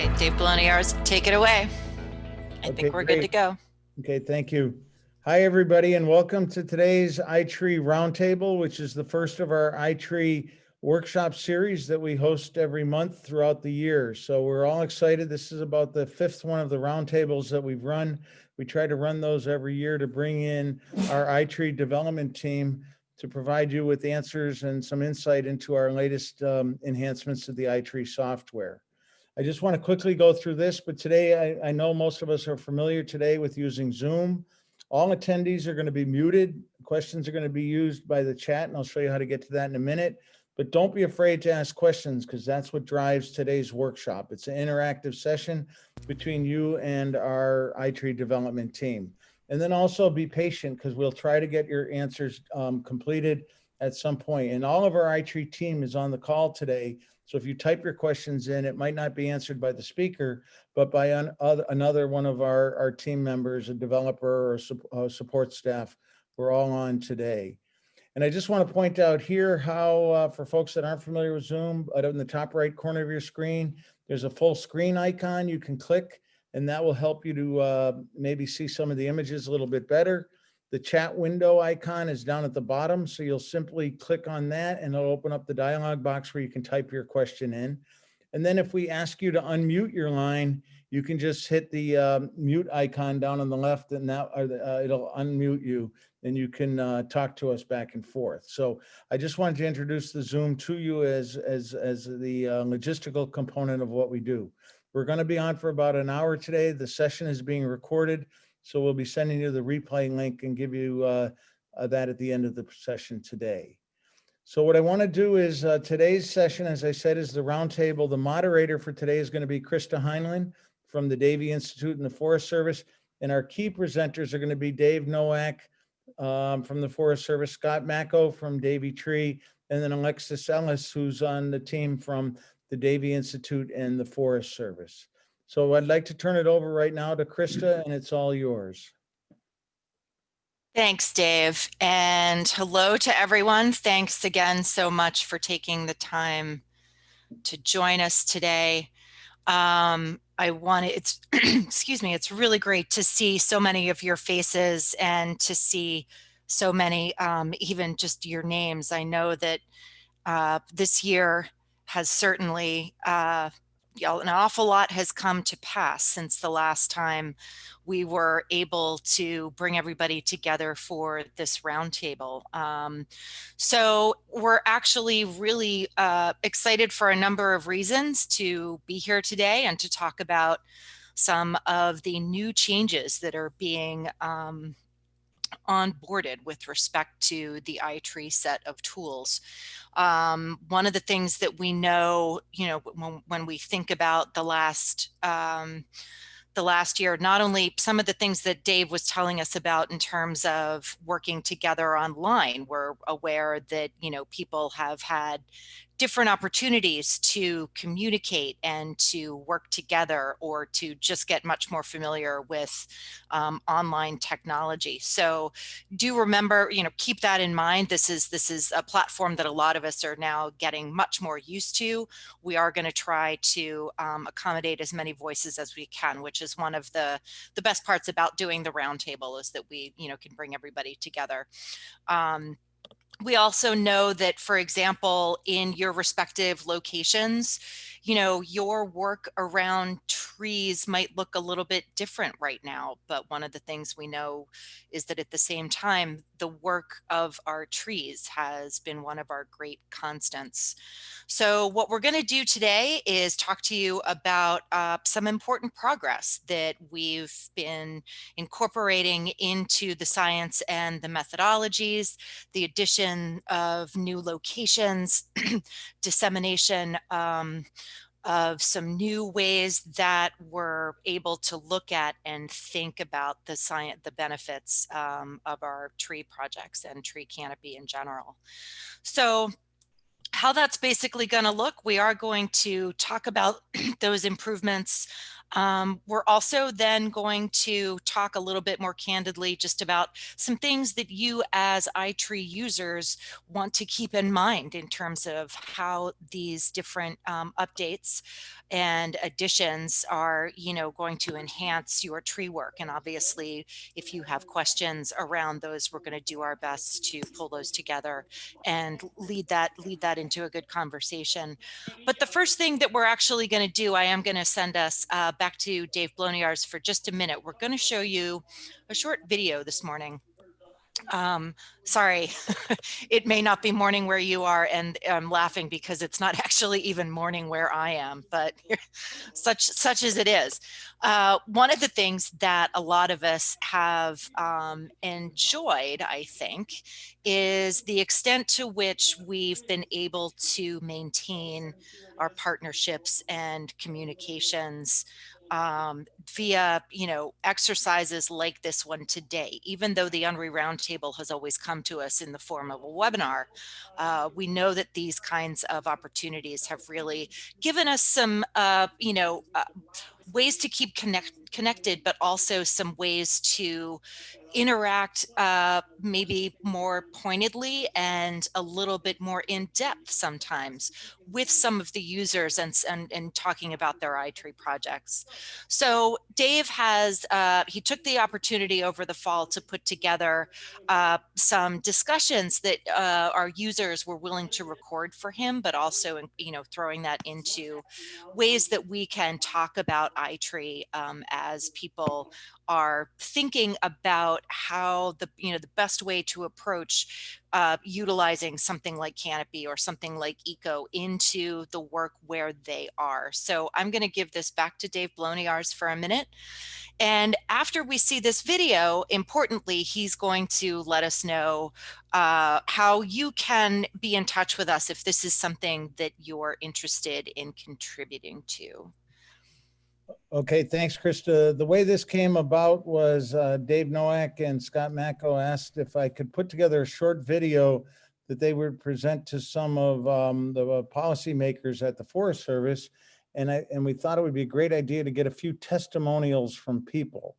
right, Dave Bologniers, take it away. I think we're good to go. Okay, thank you. Hi, everybody, and welcome to today's iTree Roundtable, which is the first of our iTree workshop series that we host every month throughout the year. So we're all excited. This is about the fifth one of the roundtables that we've run. We try to run those every year to bring in our iTree development team to provide you with answers and some insight into our latest enhancements to the iTree software. I just want to quickly go through this, but today I know most of us are familiar today with using Zoom. All attendees are going to be muted. Questions are going to be used by the chat, and I'll show you how to get to that in a minute. But don't be afraid to ask questions, because that's what drives today's workshop. It's an interactive session between you and our iTree development team. And then also be patient, because we'll try to get your answers completed at some point. And all of our iTree team is on the call today. So if you type your questions in, it might not be answered by the speaker, but by another one of our team members, a developer or support staff. We're all on today. And I just want to point out here how, for folks that aren't familiar with Zoom, in the top right corner of your screen, there's a full screen icon you can click, and that will help you to maybe see some of the images a little bit better. The chat window icon is down at the bottom, so you'll simply click on that and it'll open up the dialog box where you can type your question in. And then if we ask you to unmute your line, you can just hit the mute icon down on the left, and that it'll unmute you, and you can talk to us back and forth. So I just wanted to introduce the Zoom to you as the logistical component of what we do. We're going to be on for about an hour today. The session is being recorded, so we'll be sending you the replay link and give you that at the end of the session today. So what I want to do is today's session, as I said, is the roundtable. The moderator for today is going to be Krista Heinlein from the Davey Institute and the Forest Service. And our key presenters are going to be Dave Nowak from the Forest Service, Scott Macko from Davey Tree, and then Alexis Ellis, who's on the team from the Davey Institute and the Forest Service. So I'd like to turn it over right now to Krista, and it's all yours. Thanks, Dave. And hello to everyone. Thanks again so much for taking the time to join us today. Excuse me, it's really great to see so many of your faces and to see so many, even just your names. I know that this year has certainly, an awful lot has come to pass since the last time we were able to bring everybody together for this roundtable. So we're actually really excited for a number of reasons to be here today and to talk about some of the new changes that are being onboarded with respect to the iTree set of tools. One of the things that we know, when we think about the last year, not only some of the things that Dave was telling us about in terms of working together online, we're aware that, people have had different opportunities to communicate and to work together or to just get much more familiar with online technology. So do remember, keep that in mind. This is a platform that a lot of us are now getting much more used to. We are going to try to accommodate as many voices as we can, which is one of the best parts about doing the roundtable, is that we, can bring everybody together. We also know that, for example, in your respective locations, your work around trees might look a little bit different right now. But one of the things we know is that at the same time, the work of our trees has been one of our great constants. So what we're going to do today is talk to you about some important progress that we've been incorporating into the science and the methodologies, the addition of new locations, dissemination of some new ways that we're able to look at and think about the benefits of our tree projects and tree canopy in general. So how that's basically going to look, we are going to talk about those improvements We're also then going to talk a little bit more candidly just about some things that you as iTree users want to keep in mind in terms of how these different updates and additions are, going to enhance your tree work. And obviously, if you have questions around those, we're going to do our best to pull those together and lead that into a good conversation. But the first thing that we're actually going to do, I am going to send us back to Dave Bloniarz for just a minute. We're going to show you a short video this morning. Sorry, it may not be morning where you are, and I'm laughing because it's not actually even morning where I am, but such as it is. One of the things that a lot of us have enjoyed, I think, is the extent to which we've been able to maintain our partnerships and communications via, exercises like this one today. Even though the UNRI Roundtable has always come to us in the form of a webinar, we know that these kinds of opportunities have really given us some, ways to keep connected, but also some ways to interact maybe more pointedly and a little bit more in depth sometimes with some of the users and talking about their iTree projects. So Dave has, he took the opportunity over the fall to put together some discussions that our users were willing to record for him, but also, throwing that into ways that we can talk about iTree as people are thinking about how the best way to approach utilizing something like Canopy or something like Eco into the work where they are. So I'm going to give this back to Dave Bloniarz for a minute. And after we see this video, importantly, he's going to let us know how you can be in touch with us if this is something that you're interested in contributing to. Okay, thanks, Krista. The way this came about was Dave Nowak and Scott Macko asked if I could put together a short video that they would present to some of the policymakers at the Forest Service. And we thought it would be a great idea to get a few testimonials from people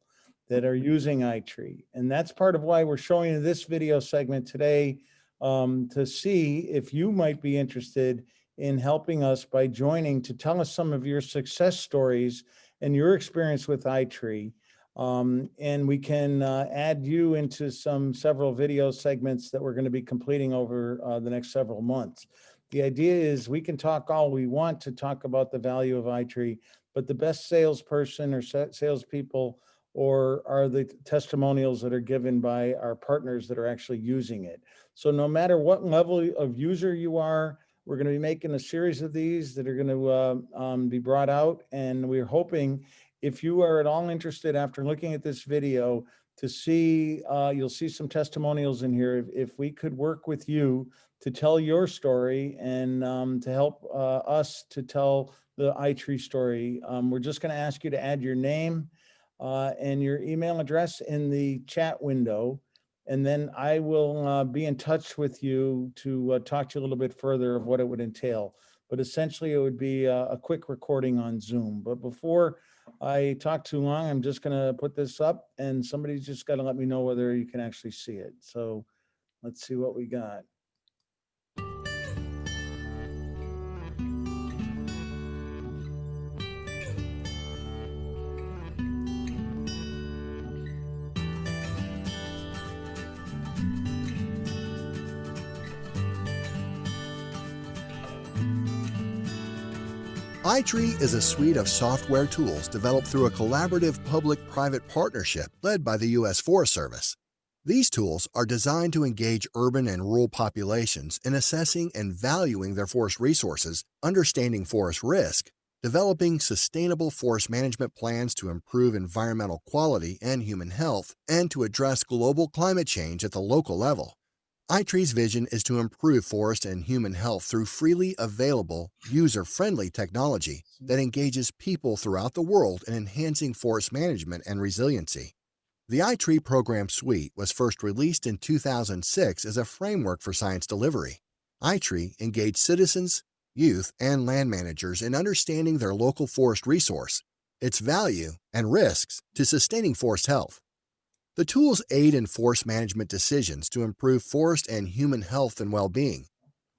that are using iTree. And that's part of why we're showing you this video segment today, to see if you might be interested in helping us by joining to tell us some of your success stories and your experience with iTree. And we can add you into several video segments that we're going to be completing over the next several months. The idea is we can talk all we want to talk about the value of iTree, but the best salesperson or salespeople are the testimonials that are given by our partners that are actually using it. So no matter what level of user you are, we're going to be making a series of these that are going to be brought out. And we're hoping if you are at all interested after looking at this video to see, you'll see some testimonials in here. If we could work with you to tell your story and to help us to tell the iTree story, we're just going to ask you to add your name and your email address in the chat window. And then I will be in touch with you to talk to you a little bit further of what it would entail. But essentially, it would be a quick recording on Zoom. But before I talk too long, I'm just going to put this up, and somebody's just got to let me know whether you can actually see it. So let's see what we got. iTree is a suite of software tools developed through a collaborative public-private partnership led by the U.S. Forest Service. These tools are designed to engage urban and rural populations in assessing and valuing their forest resources, understanding forest risk, developing sustainable forest management plans to improve environmental quality and human health, and to address global climate change at the local level. iTree's vision is to improve forest and human health through freely available, user-friendly technology that engages people throughout the world in enhancing forest management and resiliency. The iTree program suite was first released in 2006 as a framework for science delivery. iTree engaged citizens, youth, and land managers in understanding their local forest resource its value, and risks to sustaining forest health. The tools aid in forest management decisions to improve forest and human health and well-being.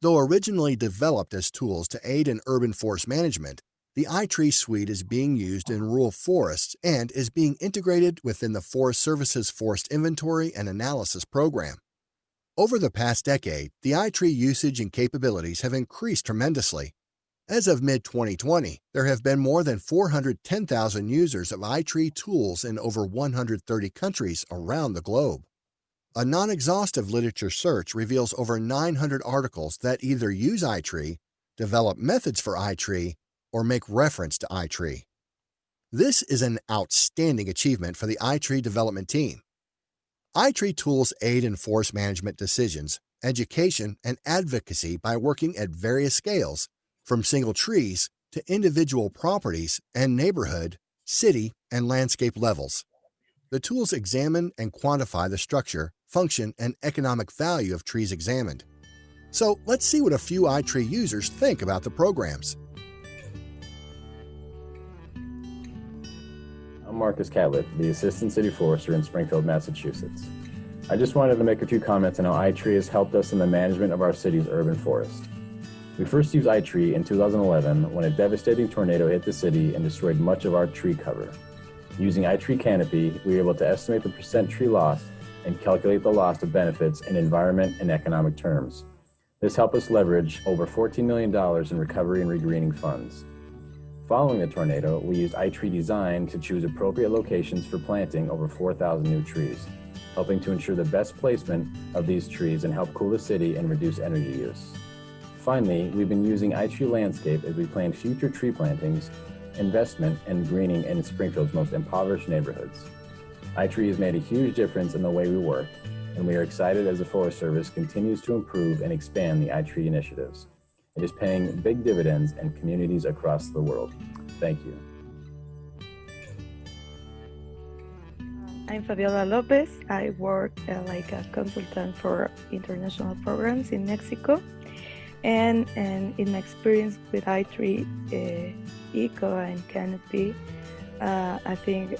Though originally developed as tools to aid in urban forest management, the iTree suite is being used in rural forests and is being integrated within the Forest Service's Forest Inventory and Analysis program. Over the past decade, the iTree usage and capabilities have increased tremendously. As of mid-2020, there have been more than 410,000 users of iTree tools in over 130 countries around the globe. A non-exhaustive literature search reveals over 900 articles that either use iTree, develop methods for iTree, or make reference to iTree. This is an outstanding achievement for the iTree development team. iTree tools aid in forest management decisions, education, and advocacy by working at various scales, from single trees to individual properties and neighborhood, city, and landscape levels. The tools examine and quantify the structure, function, and economic value of trees examined. So let's see what a few iTree users think about the programs. I'm Marcus Catlett, the Assistant City Forester in Springfield, Massachusetts. I just wanted to make a few comments on how iTree has helped us in the management of our city's urban forest. We first used iTree in 2011 when a devastating tornado hit the city and destroyed much of our tree cover. Using iTree Canopy, we were able to estimate the percent tree loss and calculate the loss of benefits in environment and economic terms. This helped us leverage over $14 million in recovery and regreening funds. Following the tornado, we used iTree Design to choose appropriate locations for planting over 4,000 new trees, helping to ensure the best placement of these trees and help cool the city and reduce energy use. Finally, we've been using iTree Landscape as we plan future tree plantings, investment, and greening in Springfield's most impoverished neighborhoods. iTree has made a huge difference in the way we work, and we are excited as the Forest Service continues to improve and expand the iTree initiatives. It is paying big dividends in communities across the world. Thank you. I'm Fabiola Lopez. I work like a consultant for international programs in Mexico. And in my experience with iTree, Eco and Canopy, I think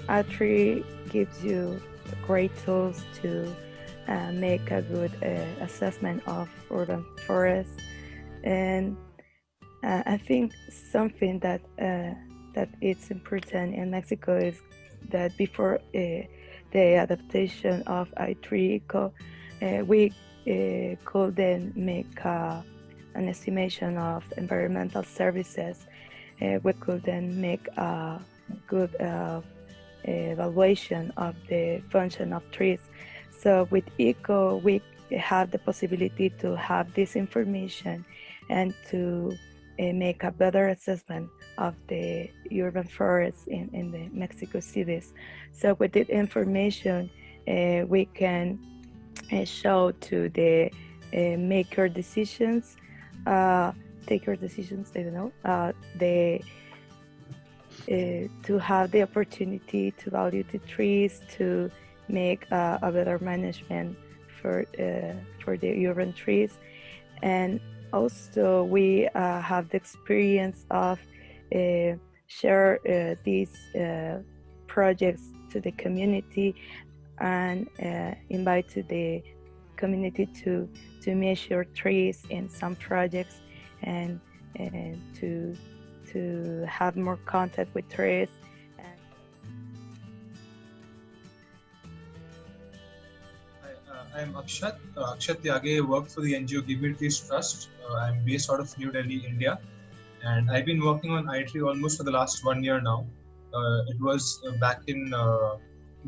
iTree gives you great tools to make a good assessment of urban forests. And I think something that it's important in Mexico is that before the adaptation of iTree Eco, we could then make an estimation of environmental services. We could then make a good evaluation of the function of trees. So with ECO, we have the possibility to have this information and to make a better assessment of the urban forests in the Mexico cities. So with this information, we can show to the taker decisions, I don't know, to have the opportunity to value the trees, to make a better management for the urban trees. And also we have the experience of share these projects to the community and invite to the community to measure trees in some projects and to have more contact with trees. I'm Akshat Tyage. I work for the NGO Give Me Trees Trust. I'm based out of New Delhi, India, and I've been working on iTree almost for the last 1 year now. It was back in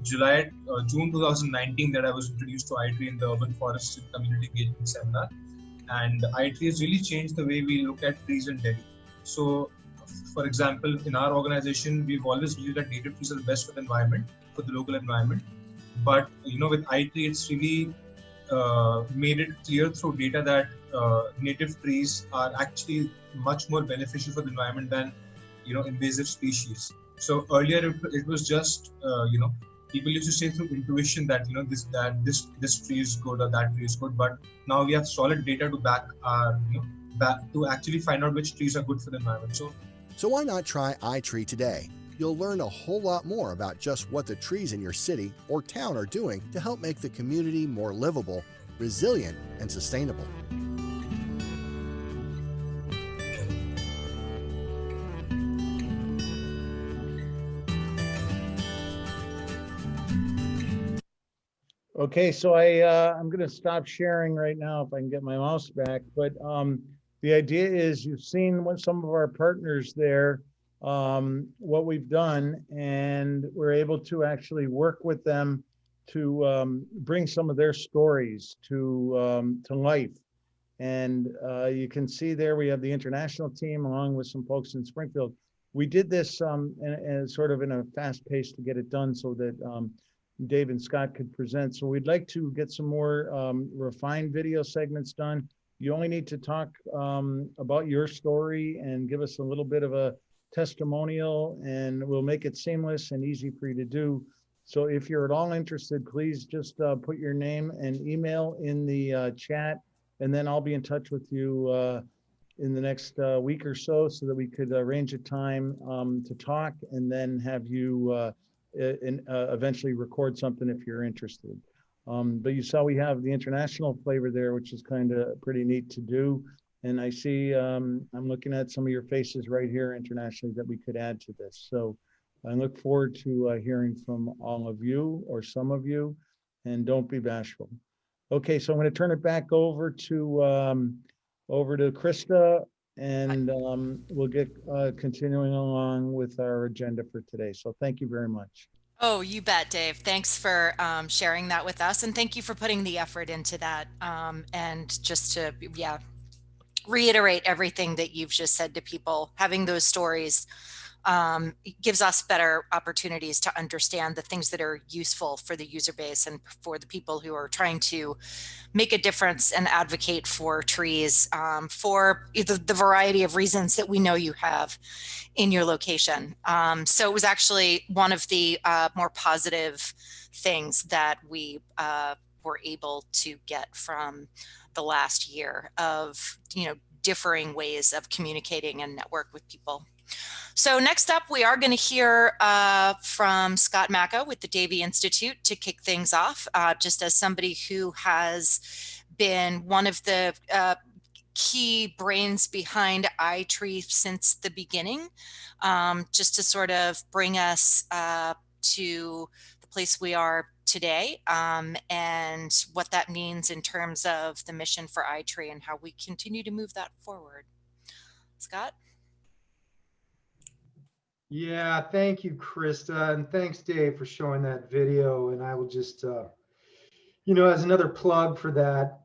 June 2019 that I was introduced to iTree in the Urban Forest Community Engagement Seminar, and iTree has really changed the way we look at trees in Delhi. So, for example, in our organization, we've always believed that native trees are the best for the environment, for the local environment. But with iTree, it's really made it clear through data that native trees are actually much more beneficial for the environment than invasive species. So earlier it was just people used to say through intuition that this tree is good or that tree is good, but now we have solid data to back our to actually find out which trees are good for the environment. So So why not try iTree today? You'll learn a whole lot more about just what the trees in your city or town are doing to help make the community more livable, resilient, and sustainable. Okay, so I'm going to stop sharing right now if I can get my mouse back. But the idea is you've seen what some of our partners there, what we've done, and we're able to actually work with them to bring some of their stories to life. And you can see there we have the international team along with some folks in Springfield. We did this in sort of in a fast pace to get it done so that Dave and Scott could present. So we'd like to get some more refined video segments done. You only need to talk about your story and give us a little bit of a testimonial, and we'll make it seamless and easy for you to do. So if you're at all interested, please just put your name and email in the chat, and then I'll be in touch with you in the next week or so that we could arrange a time to talk and then have you eventually record something if you're interested. But you saw we have the international flavor there, which is kind of pretty neat to do. And I see, I'm looking at some of your faces right here internationally that we could add to this. So I look forward to hearing from all of you or some of you, and don't be bashful. Okay, so I'm going to turn it back over to Krista, and we'll get continuing along with our agenda for today. So thank you very much. Oh, you bet, Dave. Thanks for sharing that with us. And thank you for putting the effort into that. And just to, reiterate everything that you've just said to people, having those stories gives us better opportunities to understand the things that are useful for the user base and for the people who are trying to make a difference and advocate for trees for the variety of reasons that we know you have in your location. So it was actually one of the more positive things that we were able to get from the last year of, differing ways of communicating and network with people. So next up, we are going to hear from Scott Macca with the Davey Institute to kick things off, just as somebody who has been one of the key brains behind iTree since the beginning, just to sort of bring us to the place we are today, and what that means in terms of the mission for iTree and how we continue to move that forward. Scott? Yeah, thank you, Krista, and thanks, Dave, for showing that video. And I will just, as another plug for that,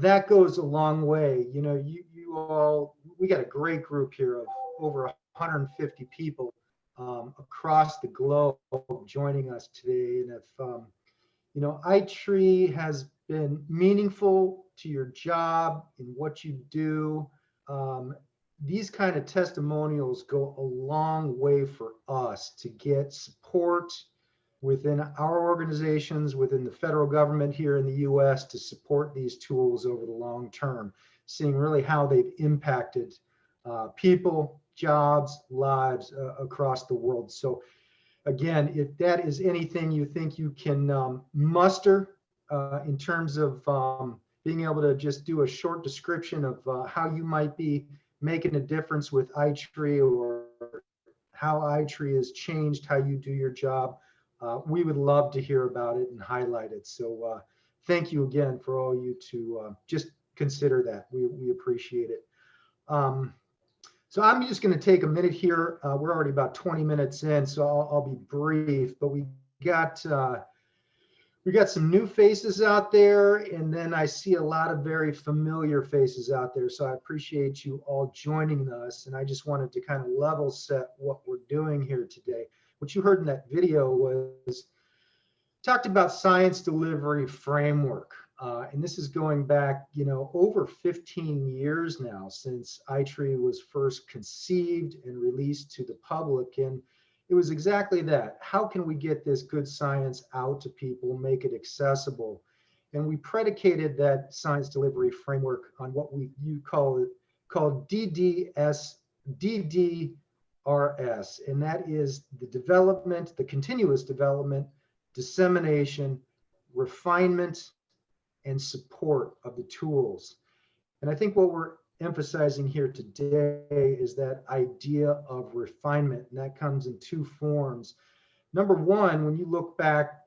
that goes a long way. You all, we got a great group here of over 150 people across the globe joining us today. And if, iTree has been meaningful to your job in what you do, these kind of testimonials go a long way for us to get support within our organizations, within the federal government here in the US, to support these tools over the long term, seeing really how they've impacted people, jobs, lives across the world. So again, if that is anything you think you can muster in terms of being able to just do a short description of how you might be making a difference with iTree, or how iTree has changed how you do your job, we would love to hear about it and highlight it. So thank you again for all you to just consider that. We appreciate it. So I'm just going to take a minute here. We're already about 20 minutes in, so I'll be brief, but we got some new faces out there, and then I see a lot of very familiar faces out there. So I appreciate you all joining us. And I just wanted to kind of level set what we're doing here today. What you heard in that video was talked about science delivery framework. And this is going back, over 15 years now since iTree was first conceived and released to the public. And it was exactly that. How can we get this good science out to people, make it accessible? And we predicated that science delivery framework on what you called DDS and that is the development, the continuous development, dissemination, refinement, and support of the tools. And I think what we're emphasizing here today is that idea of refinement, and that comes in two forms. Number one, when you look back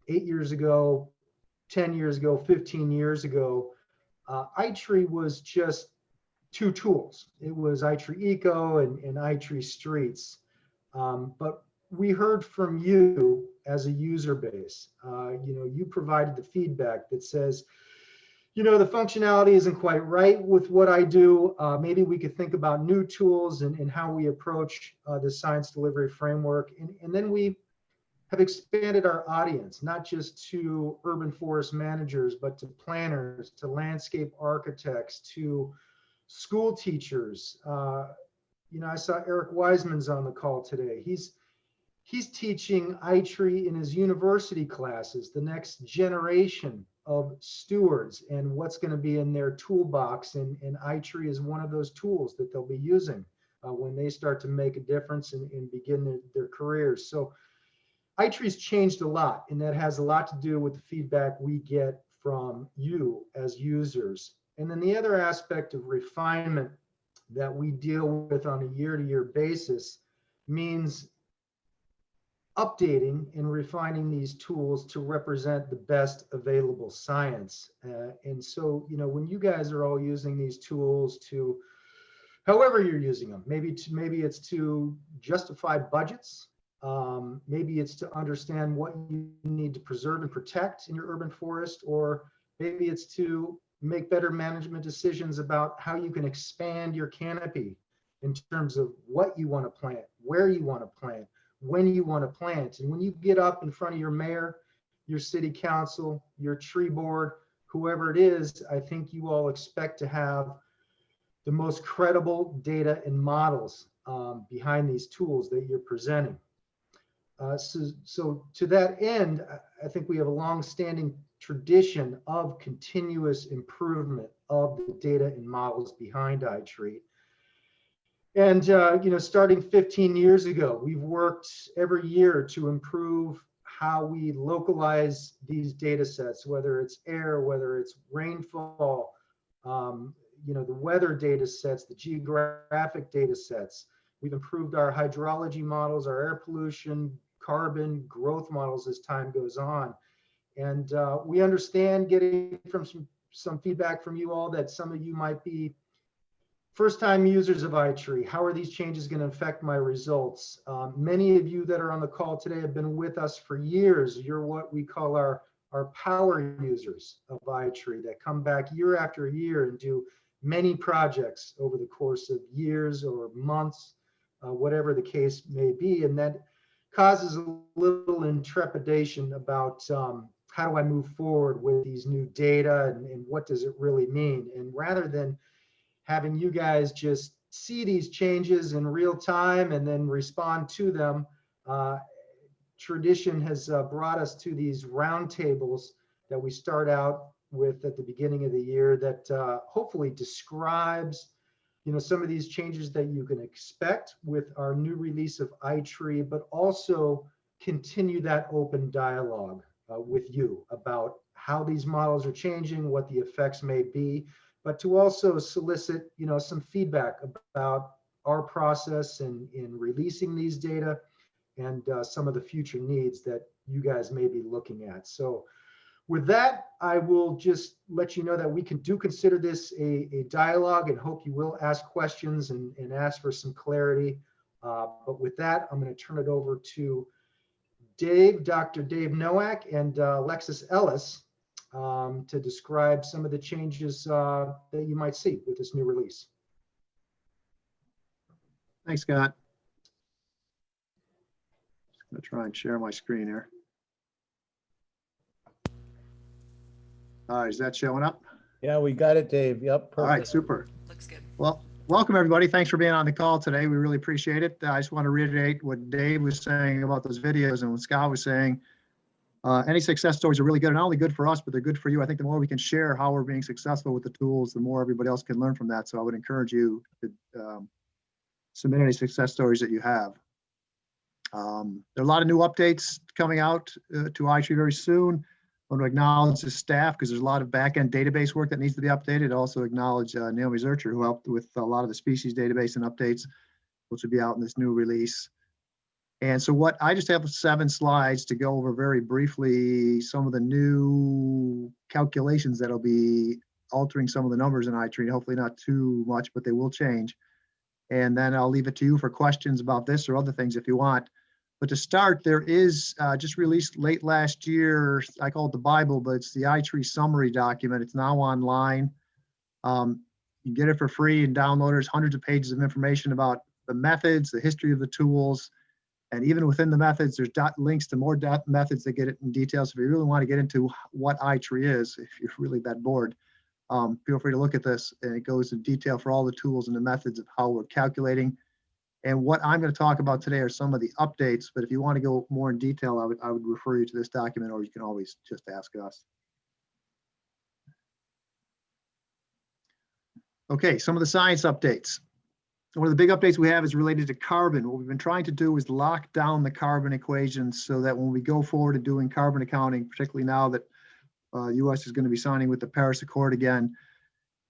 8 years ago, 10 years ago, 15 years ago, iTree was just two tools. It was iTree Eco and iTree Streets. But we heard from you as a user base. You provided the feedback that says, the functionality isn't quite right with what I do. Maybe we could think about new tools and how we approach the science delivery framework. And then we have expanded our audience, not just to urban forest managers, but to planners, to landscape architects, to school teachers. I saw Eric Wiseman's on the call today. He's teaching iTree in his university classes, the next generation of stewards and what's going to be in their toolbox. And iTree is one of those tools that they'll be using when they start to make a difference and begin their careers. So iTree's changed a lot, and that has a lot to do with the feedback we get from you as users. And then the other aspect of refinement that we deal with on a year-to-year basis means updating and refining these tools to represent the best available science. And so, when you guys are all using these tools to, however you're using them, maybe it's to justify budgets, maybe it's to understand what you need to preserve and protect in your urban forest, or maybe it's to make better management decisions about how you can expand your canopy in terms of what you want to plant, where you want to plant, when you want to plant. And when you get up in front of your mayor, your city council, your tree board, whoever it is, I think you all expect to have the most credible data and models behind these tools that you're presenting. So to that end, I think we have a long-standing tradition of continuous improvement of the data and models behind iTree. And starting 15 years ago, we've worked every year to improve how we localize these data sets, whether it's air, whether it's rainfall, the weather data sets, the geographic data sets. We've improved our hydrology models, our air pollution, carbon growth models as time goes on. And we understand, getting from some feedback from you all, that some of you might be first-time users of iTree. How are these changes going to affect my results? Many of you that are on the call today have been with us for years. You're what we call our power users of iTree that come back year after year and do many projects over the course of years or months, whatever the case may be. And that causes a little intrepidation about how do I move forward with these new data and what does it really mean? And rather than having you guys just see these changes in real time and then respond to them, tradition has brought us to these roundtables that we start out with at the beginning of the year that hopefully describes some of these changes that you can expect with our new release of iTree, but also continue that open dialogue with you about how these models are changing, what the effects may be, but to also solicit some feedback about our process in releasing these data and some of the future needs that you guys may be looking at. So with that, I will just let you know that we do consider this a dialogue, and hope you will ask questions and ask for some clarity. But with that, I'm going to turn it over to Dr. Dave Nowak and Alexis Ellis to describe some of the changes that you might see with this new release. Thanks, Scott. I'm going to try and share my screen here. All right, is that showing up? Yeah, we got it, Dave. Yep, perfect. All right, super. Looks good. Well, welcome everybody. Thanks for being on the call today. We really appreciate it. I just want to reiterate what Dave was saying about those videos and what Scott was saying. Any success stories are really good, and not only good for us, but they're good for you. I think the more we can share how we're being successful with the tools, the more everybody else can learn from that. So I would encourage you to submit any success stories that you have. There are a lot of new updates coming out to iTree very soon. I want to acknowledge the staff because there's a lot of back-end database work that needs to be updated. Also acknowledge Naomi Zurcher, who helped with a lot of the species database and updates, which will be out in this new release. And so what I just have 7 slides to go over very briefly some of the new calculations that'll be altering some of the numbers in iTree. Hopefully not too much, but they will change. And then I'll leave it to you for questions about this or other things if you want. But to start, there is just released late last year, I call it the Bible, but it's the iTree summary document. It's now online. You can get it for free and download it. There's hundreds of pages of information about the methods, the history of the tools, and even within the methods, there's links to more methods that get it in detail. So if you really want to get into what iTree is, if you're really that bored, feel free to look at this, and it goes in detail for all the tools and the methods of how we're calculating. And what I'm going to talk about today are some of the updates, but if you want to go more in detail, I would refer you to this document, or you can always just ask us. Okay, some of the science updates. One of the big updates we have is related to carbon. What we've been trying to do is lock down the carbon equations so that when we go forward to doing carbon accounting, particularly now that US is going to be signing with the Paris Accord again,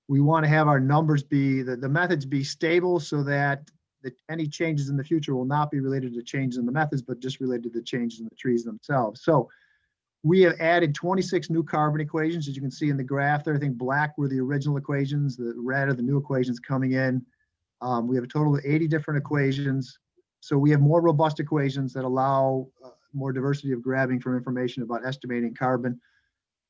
we want to have our numbers be, the methods be stable so that any changes in the future will not be related to changes in the methods, but just related to the changes in the trees themselves. So we have added 26 new carbon equations, as you can see in the graph there. I think black were the original equations, the red are the new equations coming in. We have a total of 80 different equations. So we have more robust equations that allow more diversity of grabbing from information about estimating carbon.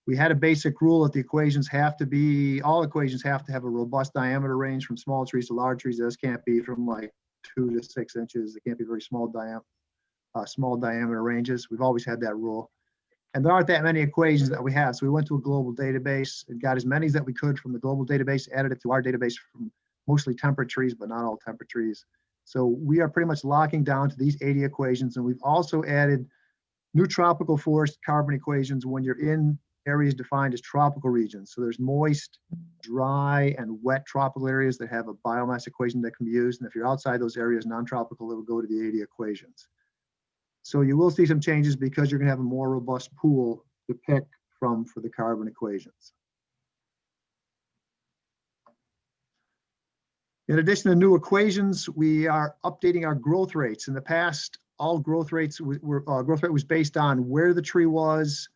We had a basic rule that the equations have to be, all equations have to have a robust diameter range from small trees to large trees. This can't be from like 2 to 6 inches. It can't be very small diameter ranges. We've always had that rule. And there aren't that many equations that we have. So we went to a global database and got as many as that we could from the global database, added it to our database from mostly temperate trees, but not all temperate trees. So we are pretty much locking down to these 80 equations. And we've also added new tropical forest carbon equations when you're in areas defined as tropical regions. So there's moist, dry, and wet tropical areas that have a biomass equation that can be used. And if you're outside those areas, non-tropical, it will go to the 80 equations. So you will see some changes because you're going to have a more robust pool to pick from for the carbon equations. In addition to new equations, we are updating our growth rates. In the past, all growth rates growth rate was based on where the tree was,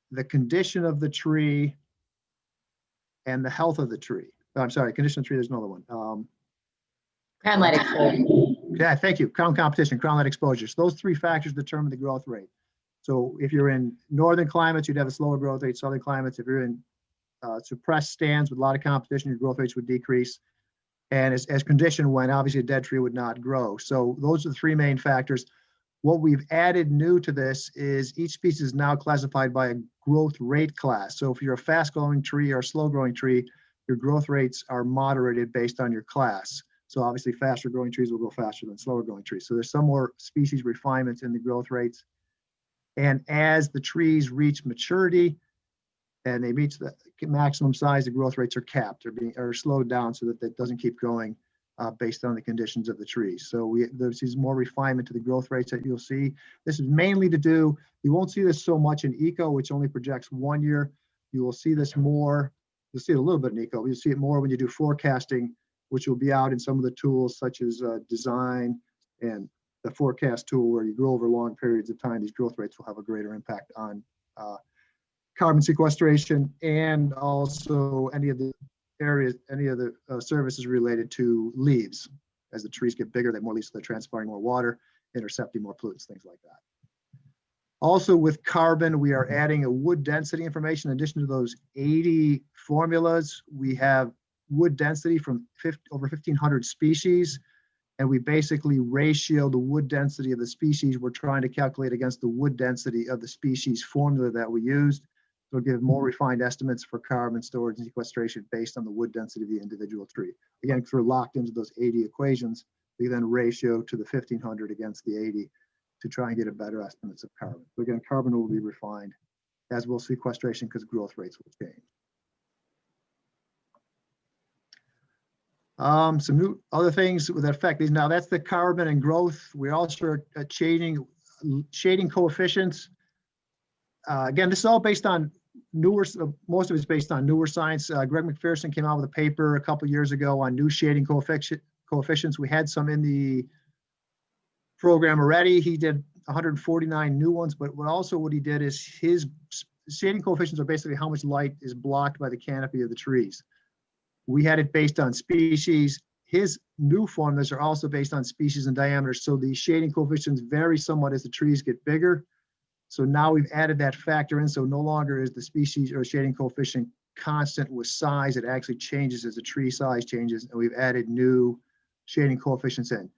the condition of the tree, and the health of the tree. Oh, I'm sorry, condition of the tree, there's another one. Crown light exposure. Yeah, thank you. Crown competition, crown light exposure. So those 3 factors determine the growth rate. So if you're in northern climates, you'd have a slower growth rate. Southern climates, if you're in suppressed stands with a lot of competition, your growth rates would decrease. And as condition went, obviously a dead tree would not grow. So those are the 3 main factors. What we've added new to this is each species is now classified by a growth rate class. So if you're a fast growing tree or a slow growing tree, your growth rates are moderated based on your class. So obviously faster growing trees will grow faster than slower growing trees. So there's some more species refinements in the growth rates. And as the trees reach maturity and they reach the maximum size, the growth rates are capped or slowed down so that it doesn't keep growing based on the conditions of the trees. So there's more refinement to the growth rates that you'll see. This is mainly to do, you won't see this so much in eco, which only projects 1 year. You will see this more, you'll see it a little bit in eco, but you'll see it more when you do forecasting, which will be out in some of the tools such as design and the forecast tool where you grow over long periods of time. These growth rates will have a greater impact on carbon sequestration and also any of the areas, any of the services related to leaves. As the trees get bigger, they have more leaves, so they're transpiring more water, intercepting more pollutants, things like that. Also with carbon, we are adding a wood density information. In addition to those 80 formulas, we have wood density from over 1,500 species. And we basically ratio the wood density of the species we're trying to calculate against the wood density of the species formula that we used. So it'll give more refined estimates for carbon storage and sequestration based on the wood density of the individual tree. Again, if we're locked into those 80 equations, we then ratio to the 1,500 against the 80 to try and get a better estimates of carbon. So again, carbon will be refined, as will sequestration because growth rates will change. Some new other things with affect these. Now that's the carbon and growth. We also are changing shading coefficients. Again, this is all based on newer, most of it's based on newer science. Greg McPherson came out with a paper a couple years ago on new shading coefficients. We had some in the program already. He did 149 new ones, but what he did is his shading coefficients are basically how much light is blocked by the canopy of the trees. We had it based on species. His new formulas are also based on species and diameter. So the shading coefficients vary somewhat as the trees get bigger. So now we've added that factor in. So no longer is the species or shading coefficient constant with size. It actually changes as the tree size changes. And we've added new shading coefficients in.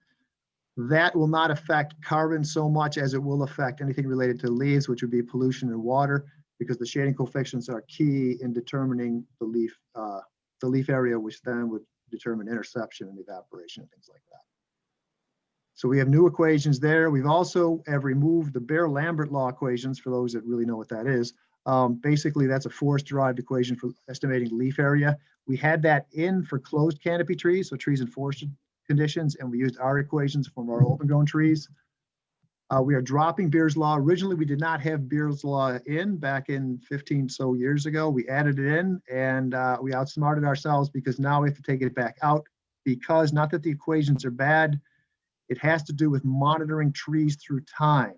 That will not affect carbon so much as it will affect anything related to leaves, which would be pollution and water, because the shading coefficients are key in determining the leaf area, which then would determine interception and evaporation and things like that. So we have new equations there. We've also have removed the Behr-Lambert law equations for those that really know what that is. Basically, that's a forest-derived equation for estimating leaf area. We had that in for closed canopy trees, so trees in forested conditions, and we used our equations from our open grown trees. We are dropping Behr's law. Originally, we did not have Behr's law in back in 15 so years ago. We added it in, and we outsmarted ourselves because now we have to take it back out, because not that the equations are bad, it has to do with monitoring trees through time.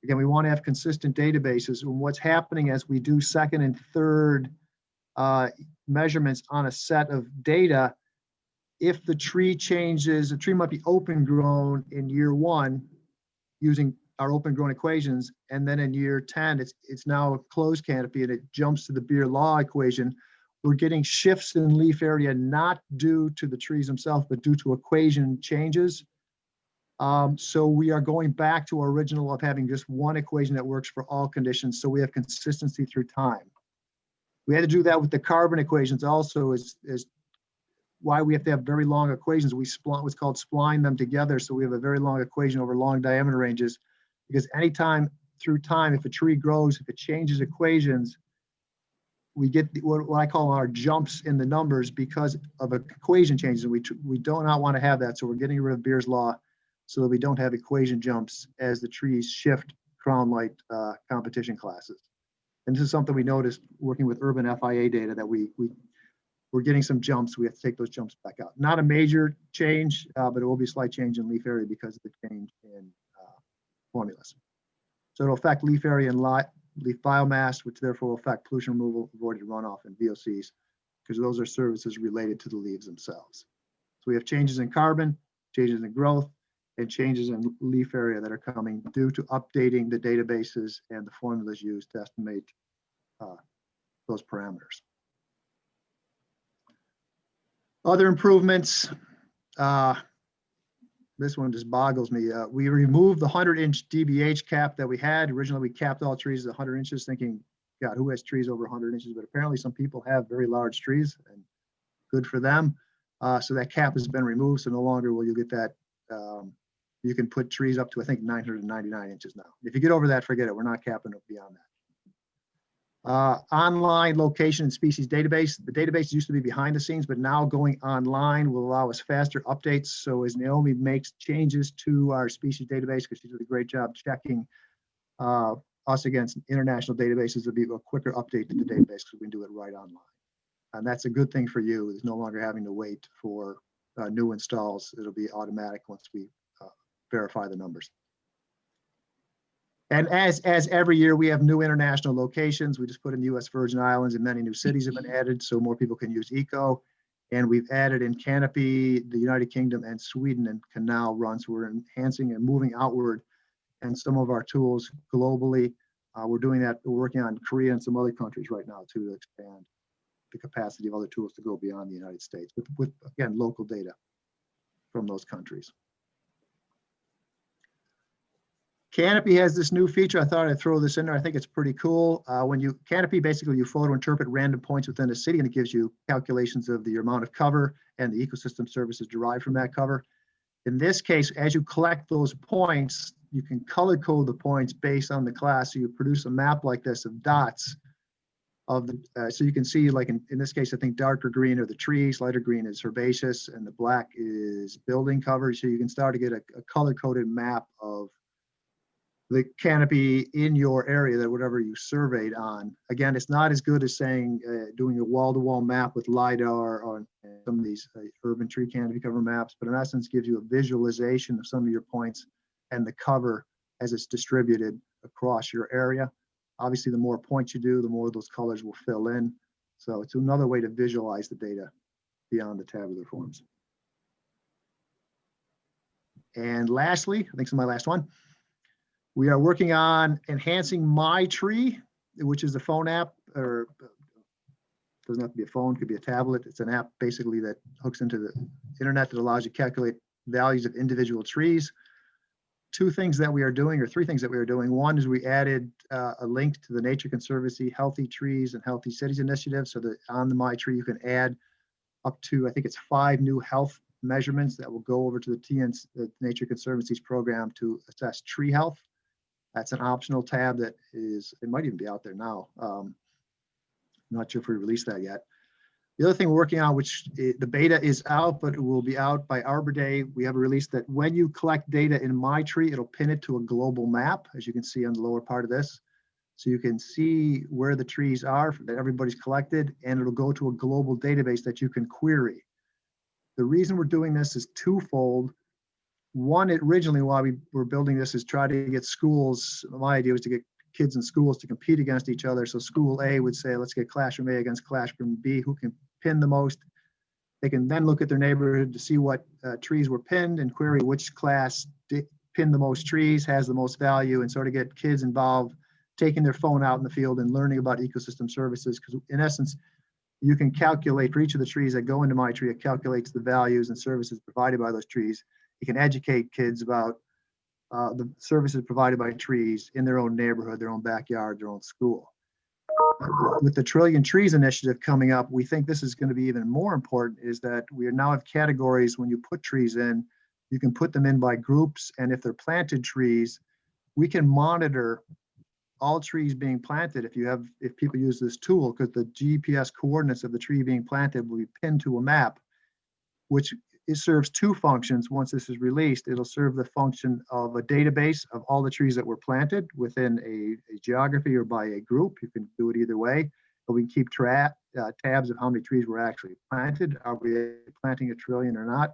Again, we want to have consistent databases. And what's happening as we do second and third measurements on a set of data, if the tree changes, a tree might be open grown in year 1 using our open grown equations, and then in year 10, it's now a closed canopy and it jumps to the Behr law equation. We're getting shifts in leaf area, not due to the trees themselves, but due to equation changes. So we are going back to our original of having just one equation that works for all conditions. So we have consistency through time. We had to do that with the carbon equations also, is why we have to have very long equations. We what's called spline them together. So we have a very long equation over long diameter ranges, because anytime through time, if a tree grows, if it changes equations, we get what I call our jumps in the numbers because of equation changes. And we do not want to have that. So we're getting rid of Behr's law so that we don't have equation jumps as the trees shift crown light competition classes. And this is something we noticed working with urban FIA data, that we're getting some jumps. We have to take those jumps back out. Not a major change, but it will be a slight change in leaf area because of the change in formulas. So it'll affect leaf area and leaf biomass, which therefore will affect pollution removal, avoided runoff, and VOCs, because those are services related to the leaves themselves. So we have changes in carbon, changes in growth, and changes in leaf area that are coming due to updating the databases and the formulas used to estimate those parameters. Other improvements, this one just boggles me. We removed the 100-inch DBH cap that we had. Originally, we capped all trees at 100 inches, thinking, God, who has trees over 100 inches? But apparently some people have very large trees, and good for them. So that cap has been removed, so no longer will you get that. You can put trees up to, I think, 999 inches now. If you get over that, forget it. We're not capping it beyond that. Online location and species database. The database used to be behind the scenes, but now going online will allow us faster updates. So as Naomi makes changes to our species database, because she did a great job checking us against international databases, it'll be a quicker update to the database because we can do it right online. And that's a good thing for you, is no longer having to wait for new installs. It'll be automatic once we verify the numbers. And as every year, we have new international locations. We just put in the U.S. Virgin Islands, and many new cities have been added, so more people can use eco. And we've added in Canopy, the United Kingdom, and Sweden, and can now run. So we're enhancing and moving outward, and some of our tools globally. We're doing that. We're working on Korea and some other countries right now too, to expand the capacity of other tools to go beyond the United States with again, local data from those countries. Canopy has this new feature. I thought I'd throw this in there. I think it's pretty cool. Canopy, basically you photo interpret random points within a city, and it gives you calculations of the amount of cover and the ecosystem services derived from that cover. In this case, as you collect those points, you can color code the points based on the class. So you produce a map like this of dots, of the, so you can see, like in this case, I think darker green are the trees, lighter green is herbaceous, and the black is building coverage. So you can start to get a color-coded map of the canopy in your area, that whatever you surveyed on. Again, it's not as good as saying doing a wall-to-wall map with LiDAR on some of these urban tree canopy cover maps, but in essence gives you a visualization of some of your points and the cover as it's distributed across your area. Obviously, the more points you do, the more those colors will fill in. So it's another way to visualize the data beyond the tabular forms. And lastly, I think it's my last one. We are working on enhancing My Tree, which is a phone app, or doesn't have to be a phone, could be a tablet. It's an app basically that hooks into the internet that allows you to calculate values of individual trees. Two things that we are doing, or three things that we are doing. One is we added a link to the Nature Conservancy Healthy Trees and Healthy Cities initiative, so that on the My Tree you can add up to, I think it's 5 new health measurements that will go over to the Nature Conservancy's program to assess tree health. That's an optional tab that is, it might even be out there now. I'm not sure if we released that yet. The other thing we're working on, which the beta is out, but it will be out by Arbor Day. We have a release that when you collect data in My Tree, it'll pin it to a global map, as you can see on the lower part of this. So you can see where the trees are that everybody's collected, and it'll go to a global database that you can query. The reason we're doing this is twofold. One, originally while we were building this is try to get schools, my idea was to get kids in schools to compete against each other. So school A would say, let's get classroom A against classroom B, who can pin the most. They can then look at their neighborhood to see what trees were pinned and query which class pinned the most trees, has the most value, and sort of get kids involved, taking their phone out in the field and learning about ecosystem services. Because in essence, you can calculate for each of the trees that go into My Tree, it calculates the values and services provided by those trees. You can educate kids about the services provided by trees in their own neighborhood, their own backyard, their own school. With the Trillion Trees initiative coming up, we think this is going to be even more important, is that we now have categories. When you put trees in, you can put them in by groups, and if they're planted trees, we can monitor all trees being planted if people use this tool, because the GPS coordinates of the tree being planted will be pinned to a map, which it serves two functions. Once this is released, it'll serve the function of a database of all the trees that were planted within a geography or by a group. You can do it either way, but we can keep tabs of how many trees were actually planted. Are we planting a trillion or not?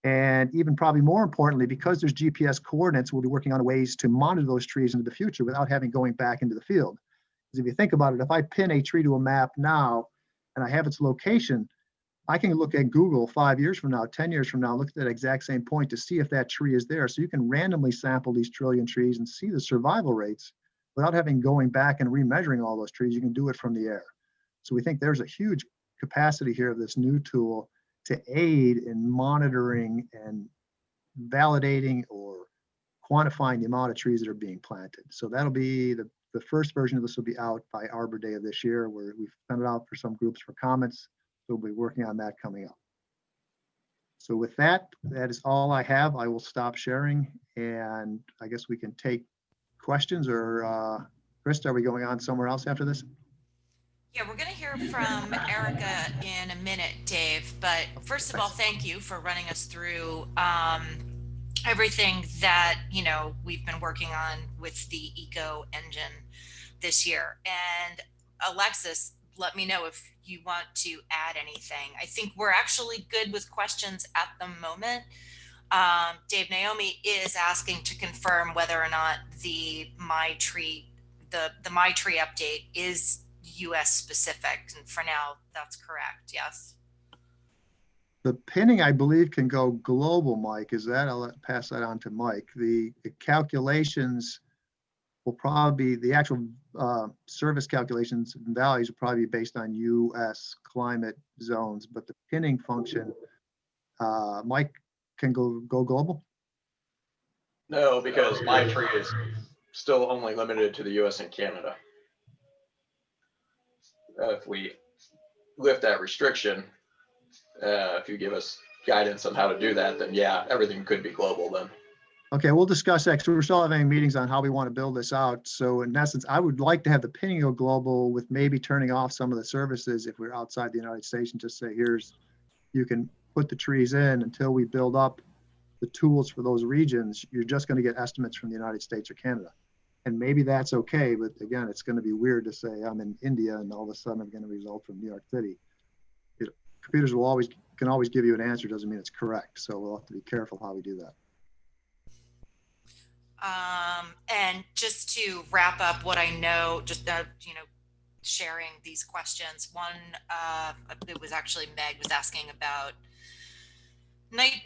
And even probably more importantly, because there's GPS coordinates, we'll be working on ways to monitor those trees into the future without having going back into the field. Because if you think about it, if I pin a tree to a map now and I have its location, I can look at Google 5 years from now, 10 years from now, look at that exact same point to see if that tree is there. So you can randomly sample these trillion trees and see the survival rates without having going back and remeasuring all those trees. You can do it from the air. So we think there's a huge capacity here of this new tool to aid in monitoring and validating or quantifying the amount of trees that are being planted. So that'll be the first version of this will be out by Arbor Day of this year, where we've sent it out for some groups for comments. So we'll be working on that coming up. So with that, that is all I have. I will stop sharing, and I guess we can take questions, or Krista, are we going on somewhere else after this? Yeah, we're going to hear from Erica in a minute, Dave. But first of all, thank you for running us through everything that, you know, we've been working on with the Eco Engine this year. And Alexis, let me know if you want to add anything. I think we're actually good with questions at the moment. Dave, Naomi is asking to confirm whether or not the My Tree update is US specific, and for now that's correct. Yes, the pinning I believe can go global. Mike, is that? I'll pass that on to Mike. The calculations will probably be the actual service calculations and values will probably be based on US climate zones, but the pinning function, Mike, can go global. No, because My Tree is still only limited to the US and Canada. If we lift that restriction, if you give us guidance on how to do that, then yeah, everything could be global then. Okay, we'll discuss that because we're still having meetings on how we want to build this out. So in essence, I would like to have the pinning go global with maybe turning off some of the services if we're outside the United States and just say, here's, you can put the trees in until we build up the tools for those regions. You're just going to get estimates from the United States or Canada. And maybe that's okay, but again, it's going to be weird to say I'm in India and all of a sudden I'm going to result from New York City. Computers will can always give you an answer, doesn't mean it's correct. So we'll have to be careful how we do that. And just to wrap up what I know, just sharing these questions. One, it was actually Meg was asking about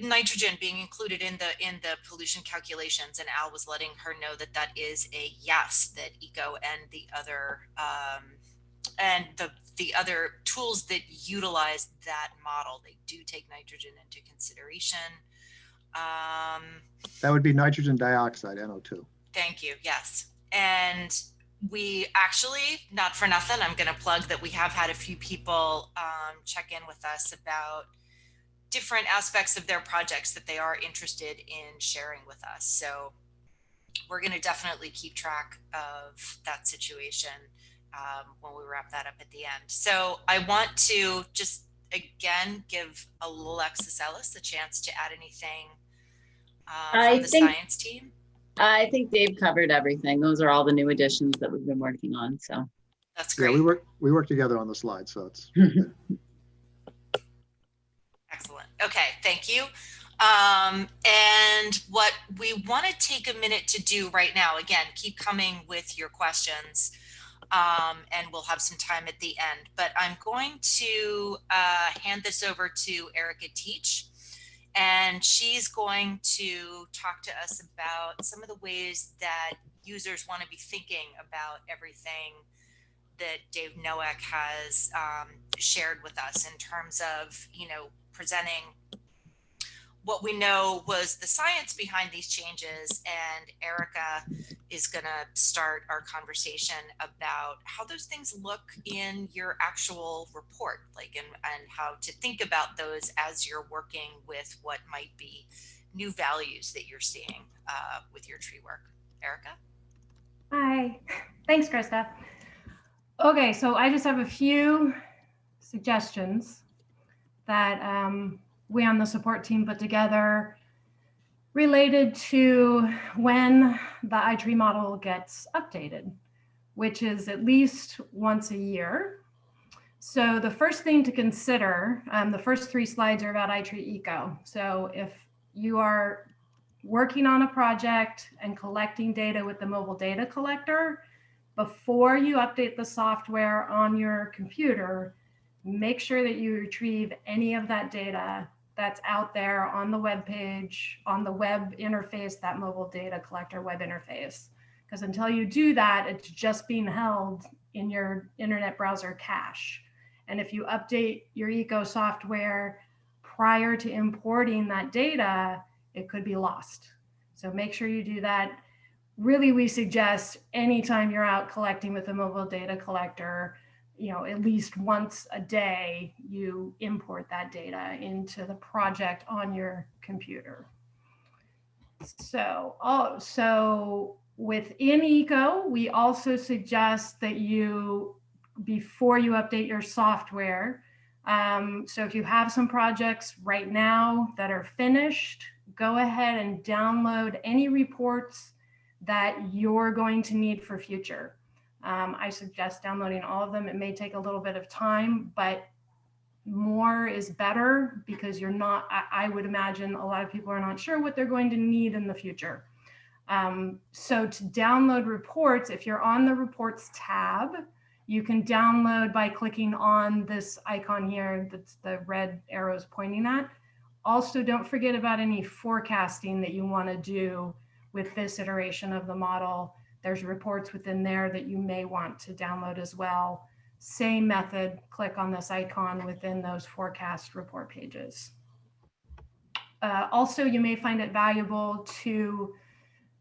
nitrogen being included in the pollution calculations, and Al was letting her know that that is a yes. That ECO and the other tools that utilize that model, they do take nitrogen into consideration. That would be nitrogen dioxide, NO2. Thank you. Yes. And we actually, not for nothing, I'm going to plug that we have had a few people check in with us about different aspects of their projects that they are interested in sharing with us. So we're going to definitely keep track of that situation when we wrap that up at the end. So I want to just again give Alexis Ellis the chance to add anything from the science team. I think Dave covered everything. Those are all the new additions that we've been working on. So that's great. Yeah, we work together on the slide, so it's excellent. Okay, thank you. And what we want to take a minute to do right now, again, keep coming with your questions, and we'll have some time at the end. But I'm going to hand this over to Erica Teach. And she's going to talk to us about some of the ways that users want to be thinking about everything that Dave Nowak has shared with us in terms of, presenting what we know was the science behind these changes. And Erica is going to start our conversation about how those things look in your actual report, and how to think about those as you're working with what might be new values that you're seeing with your tree work. Erica? Hi, thanks, Krista. Okay, so I just have a few suggestions that we on the support team put together related to when the iTree model gets updated, which is at least once a year. So the first thing to consider, the first 3 slides are about iTree Eco. So if you are working on a project and collecting data with the mobile data collector, before you update the software on your computer, make sure that you retrieve any of that data that's out there on the web page, on the web interface, that mobile data collector web interface. Because until you do that, it's just being held in your internet browser cache. And if you update your Eco software prior to importing that data, it could be lost. So make sure you do that. Really, we suggest anytime you're out collecting with a mobile data collector, at least once a day, you import that data into the project on your computer. So within Eco, we also suggest that you, before you update your software, so if you have some projects right now that are finished, go ahead and download any reports that you're going to need for future. I suggest downloading all of them. It may take a little bit of time, but more is better because you're not, I would imagine a lot of people are not sure what they're going to need in the future. So to download reports, if you're on the reports tab, you can download by clicking on this icon here that's the red arrows pointing at. Also, don't forget about any forecasting that you want to do with this iteration of the model. There's reports within there that you may want to download as well. Same method, click on this icon within those forecast report pages. Also, you may find it valuable to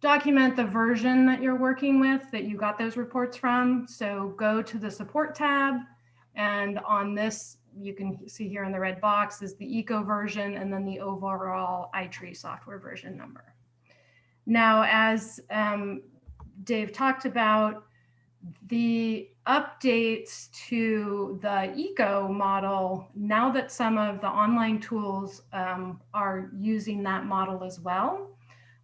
document the version that you're working with, that you got those reports from. So go to the support tab, and on this, you can see here in the red box is the Eco version and then the overall iTree software version number. Now, as Dave talked about, the updates to the eco model, now that some of the online tools are using that model as well.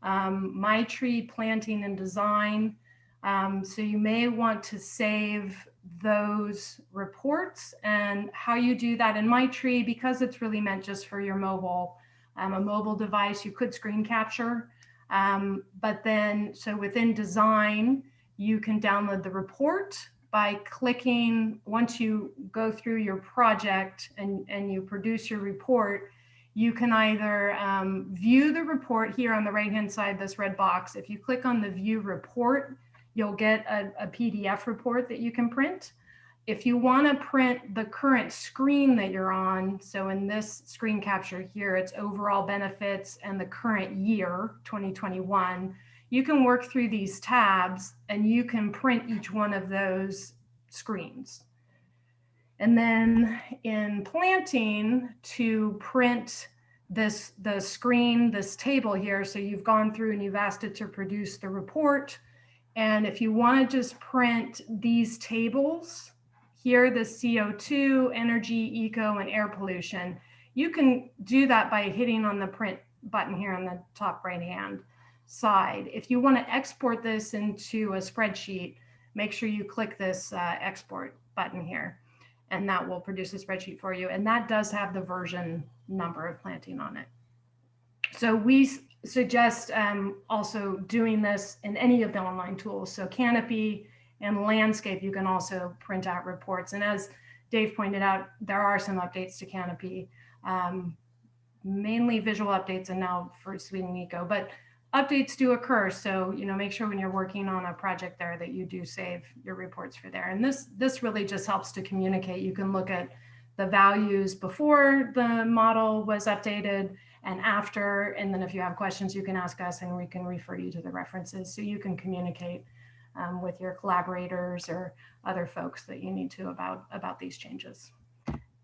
My tree planting and design. So you may want to save those reports, and how you do that in My Tree, because it's really meant just for your mobile, a mobile device, you could screen capture. But then, so within design, you can download the report by clicking, once you go through your project and you produce your report, you can either view the report here on the right-hand side, this red box. If you click on the view report, you'll get a PDF report that you can print. If you want to print the current screen that you're on, so in this screen capture here, it's overall benefits and the current year, 2021, you can work through these tabs and you can print each one of those screens. And then in planting, to print the screen, this table here, so you've gone through and you've asked it to produce the report. And if you want to just print these tables here, the CO2, energy, eco, and air pollution, you can do that by hitting on the print button here on the top right-hand side. If you want to export this into a spreadsheet, make sure you click this export button here, and that will produce a spreadsheet for you. And that does have the version number of planting on it. So we suggest also doing this in any of the online tools. So Canopy and Landscape, you can also print out reports. And as Dave pointed out, there are some updates to Canopy, mainly visual updates and now for Sweden Eco, but updates do occur. So, you know, make sure when you're working on a project there that you do save your reports for there. And this really just helps to communicate. You can look at the values before the model was updated and after, and then if you have questions, you can ask us and we can refer you to the references so you can communicate with your collaborators or other folks that you need to about these changes.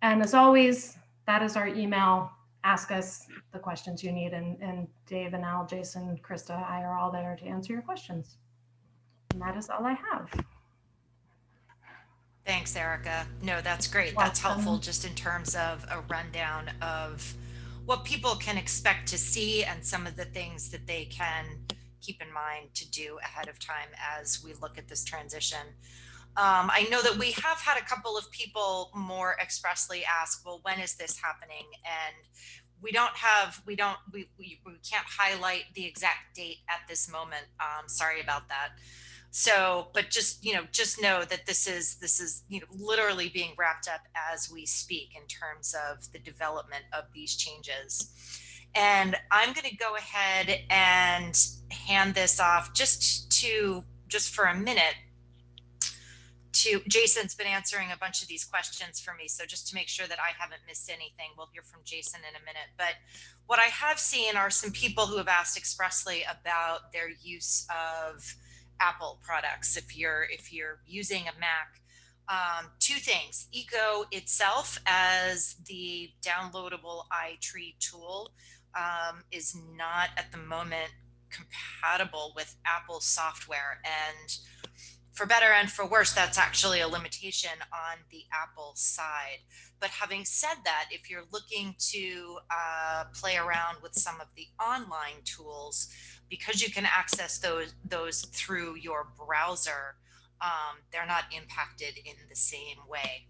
And as always, that is our email. Ask us the questions you need, and Dave and Al, Jason, Krista, I are all there to answer your questions. And that is all I have. Thanks, Erica. No, that's great. That's helpful just in terms of a rundown of what people can expect to see and some of the things that they can keep in mind to do ahead of time as we look at this transition. I know that we have had a couple of people more expressly ask, well, when is this happening? And we can't highlight the exact date at this moment. Sorry about that. So, but just know that this is literally being wrapped up as we speak in terms of the development of these changes. And I'm going to go ahead and hand this off just for a minute to Jason's been answering a bunch of these questions for me. So just to make sure that I haven't missed anything, we'll hear from Jason in a minute. But what I have seen are some people who have asked expressly about their use of Apple products. If you're using a Mac, two things: Eco itself as the downloadable iTree tool is not at the moment compatible with Apple software, and for better and for worse, that's actually a limitation on the Apple side. But having said that, if you're looking to play around with some of the online tools, because you can access those through your browser, they're not impacted in the same way.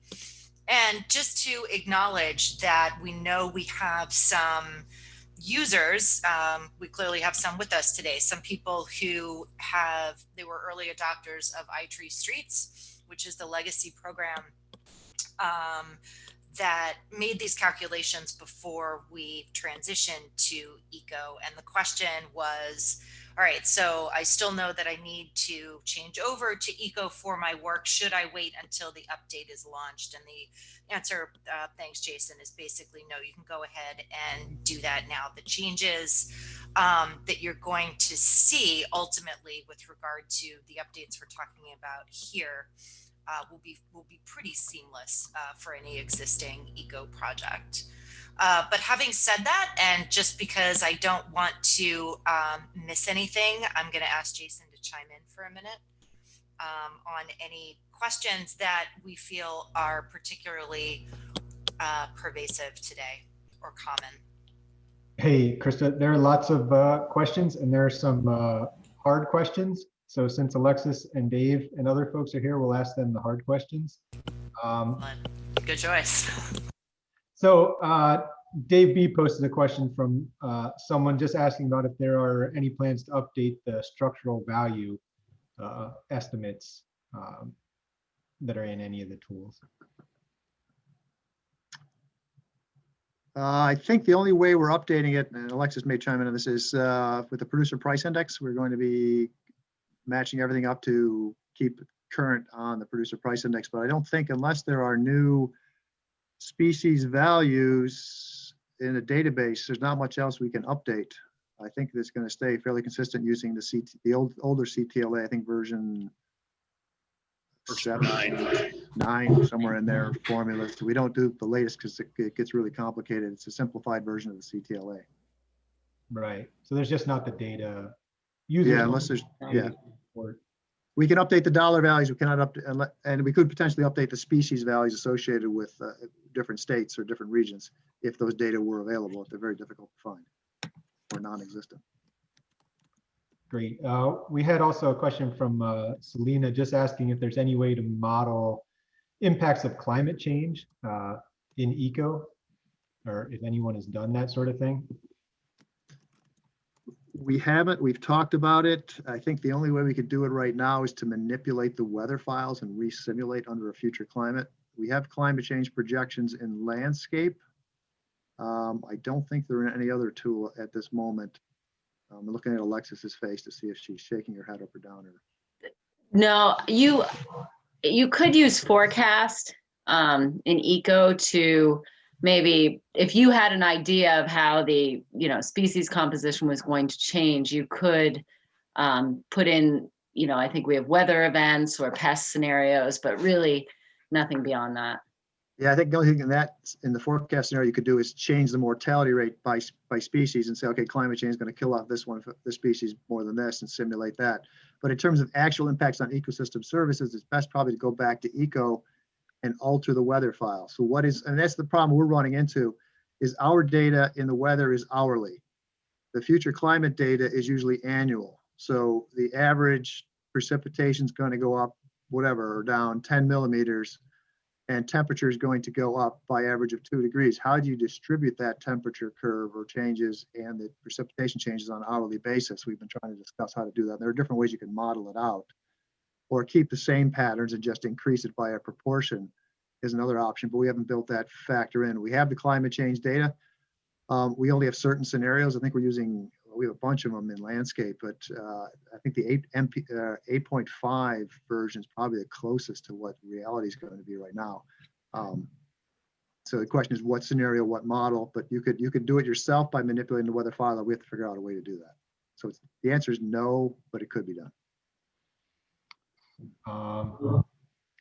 And just to acknowledge that we know we have some users, we clearly have some with us today, some people who they were early adopters of iTree Streets, which is the legacy program that made these calculations before we transitioned to Eco. And the question was, all right, so I still know that I need to change over to Eco for my work. Should I wait until the update is launched? And the answer, thanks, Jason, is basically no. You can go ahead and do that now. The changes that you're going to see ultimately with regard to the updates we're talking about here will be pretty seamless for any existing eco project. But having said that, and just because I don't want to miss anything, I'm going to ask Jason to chime in for a minute on any questions that we feel are particularly pervasive today or common. Hey, Krista, there are lots of questions, and there are some hard questions. So since Alexis and Dave and other folks are here, we'll ask them the hard questions. Good choice. So Dave B posted a question from someone just asking about if there are any plans to update the structural value estimates that are in any of the tools. I think the only way we're updating it, and Alexis may chime in on this, is with the producer price index. We're going to be matching everything up to keep current on the producer price index. But I don't think, unless there are new species values in a database, there's not much else we can update. I think it's going to stay fairly consistent using the older CTLA, I think version 9, somewhere in there, formulas. So we don't do the latest because it gets really complicated. It's a simplified version of the CTLA. Right. So there's just not the data. Users Yeah, unless there's, yeah. We can update the dollar values. We cannot update, and we could potentially update the species values associated with different states or different regions if those data were available, if they're very difficult to find or non-existent. Great. We had also a question from Selena just asking if there's any way to model impacts of climate change in eco, or if anyone has done that sort of thing. We haven't. We've talked about it. I think the only way we could do it right now is to manipulate the weather files and re-simulate under a future climate. We have climate change projections in landscape. I don't think there are any other tool at this moment. I'm looking at Alexis's face to see if she's shaking her head up or down. Or... No, you could use forecast in eco to maybe, if you had an idea of how the species composition was going to change, you could put in, I think we have weather events or pest scenarios, but really nothing beyond that. Yeah, I think the only thing in the forecast scenario you could do is change the mortality rate by species and say, okay, climate change is going to kill off this species more than this, and simulate that. But in terms of actual impacts on ecosystem services, it's best probably to go back to eco and alter the weather file. So and that's the problem we're running into, is our data in the weather is hourly. The future climate data is usually annual. So the average precipitation is going to go up, whatever, or down 10 millimeters, and temperature is going to go up by average of 2 degrees. How do you distribute that temperature curve or changes and the precipitation changes on an hourly basis? We've been trying to discuss how to do that. There are different ways you can model it out, or keep the same patterns and just increase it by a proportion is another option, but we haven't built that factor in. We have the climate change data. We only have certain scenarios. I think we have a bunch of them in landscape, but I think the 8.5 version is probably the closest to what reality is going to be right now. So the question is what scenario, what model, but you could do it yourself by manipulating the weather file. We have to figure out a way to do that. So the answer is no, but it could be done.